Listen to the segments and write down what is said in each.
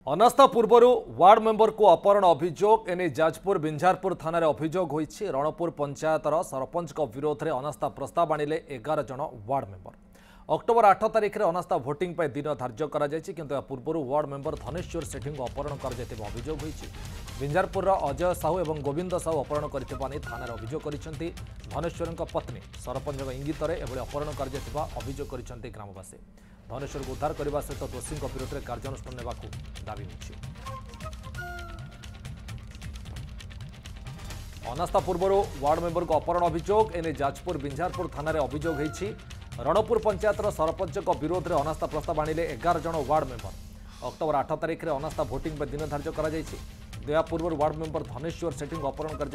अनास्था पूर्व ward member को अपहरण अभियोग एने जाजपुर बिंझारपुर थाना अभियोग होईछि। रणपुर पंचायतर सरपंच विरोध में अनास्था प्रस्ताव आणिले 11 जन वार्ड मेंबर। अक्टोबर 8 तारिख में अनास्था भोटिंग पर दिन धार्य कर पूर्व वार्ड मेंबर धनेश्वर सेठी को अपहरण कर अभियोग होईछि। बिंझारपुर अजय साहू और गोविंद साहू अपहरण करने थाना अभियोग करछन्ति। धनेश्वर पत्नी सरपंच इंगित अपहरण कर अभियोग करछन्ति ग्रामवासी। धनेश्वर को उद्धार करने सहित दोषी विरोध में कार्यानुष्ठान नेबाकू दाबी होइछि। अनास्था पूर्व वार्ड मेंबर को अपहरण अभियोग एने जाजपुर बिंझारपुर थाना अभियोग होइछि। रणपुर पंचायतर सरपंच विरोध में अनास्था प्रस्ताव आणिले 11 जन वार्ड मेंबर। अक्टोबर 8 तारिख में अनास्था भोटिंग पर दिन धार्य कर दया पूर्व वार्ड मेंबर धनेश्वर सेठी को अपहरण कर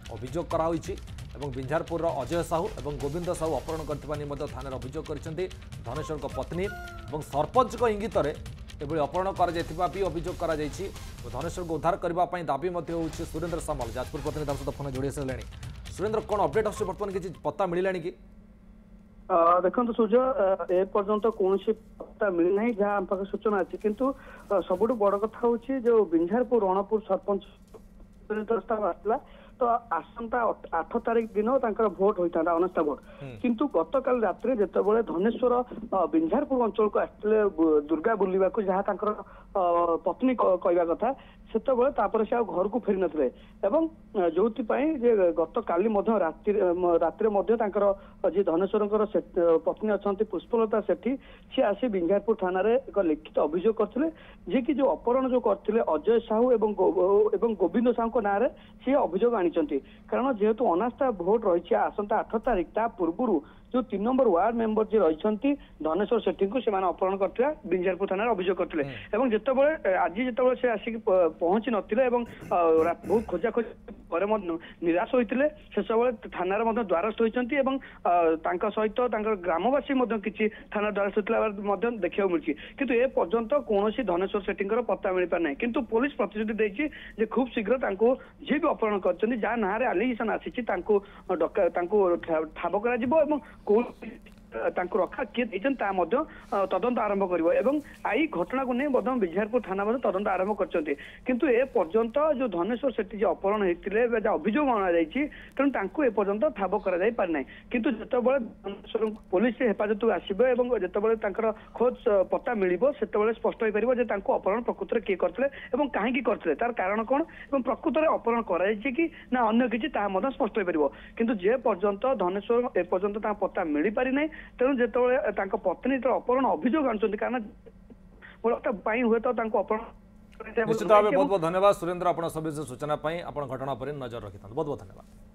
अभियोग कराहोइछि एवं बिंझारपुर अजय साहू और गोविंद साहू अपहरण करने थाना अभियोग करछन्ति। धनेश्वर पत्नी और सरपंच इंगित एभली अपहरण कर अभियोग कर धनेश्वर को उद्धार करने दाबी होछि। सुरेंद्र सामल जाजपुर प्रतिनिधि सहित फोन जोड़ी सारे। सुरेंद्र कौन अपडेट आस बर्तमान किसी पता मिलला कि देखो सूर्य एपर्यंत कौन पता मिली ना जहाँ आम पाखे सूचना अच्छी किंतु सबुठ बड़ कथा हूँ जो बिंझारपुर रणपुर सरपंच प्रस्ताव आसला तो आसंता 8 तारिख दिन भोट होता अनास्था भोट किंतु गतकाल रात जिते धनेश्वर बिंझारपुर अंचल को आसते दुर्गा बुलवा जहाँ पत्नी कहवा कथा से घर को फेरी नथिले एवं जो गत काली रात्रि जी धनेश्वर पत्नी अच्छा पुष्पलता सेठी सी आसी बिंझारपुर थाना एक लिखित अभियोग करते जी कि जो अपहरण जो करते अजय साहू एवं गोविंद साहू ना सी अभियोग आनी कारण जेहेतु अनास्था भोट रही आसंता 8 तारिख ता पूर्व जो 3 नंबर वार्ड मेंबर जी रही धनेश्वर सेठी को अपहरण करते बिंझारपुर थाना अभियोग करते जिते आज जिते से आसिक पहुंची नथिले बहुत खोजाखोजी निराश होते शेष बेले थानार द्वारस्थ होती सहित ग्रामवासी किसी थाना द्वारस्थ होता देखा मिली किंतु ए पर्यंत कौन धनेश्वर सेठी पता मिल पार ना किंतु पुलिस प्रतिश्रुति देती खूब शीघ्र जी भी अपहरण कर जहाँ ना आलिगेसन आसी ठाब कर रखा किए तदंत आरंभ कर आई घटना को नहीं बिंझारपुर थाना तदंत आरंभ कर किंतु ए पर्यंत जो धनेश्वर सेठी अपहरण होते अभियोग अणाई तेणु एपर्यंत ठाब कर पारना किंतु जिते पुलिस हेफाजत आसवे जिते खोज पता मिल से स्पष्ट हो पार अपहरण प्रकृत में किए करते कहीं करते तार कारण कौन प्रकृत में अपहरण कर ना अन्य किसी स्पष्ट हो पार किंतु जे पर्यंत धनेश्वर एपर्यंत पता मिल पारि ना तेणु जो पत्नी अपहरण अभियोग आनुंट कारण हुए तो अपहरण निश्चित भाव बहुत बहुत धन्यवाद सुरेंद्र आप सूचना घटना पर नजर रखी बहुत बहुत धन्यवाद।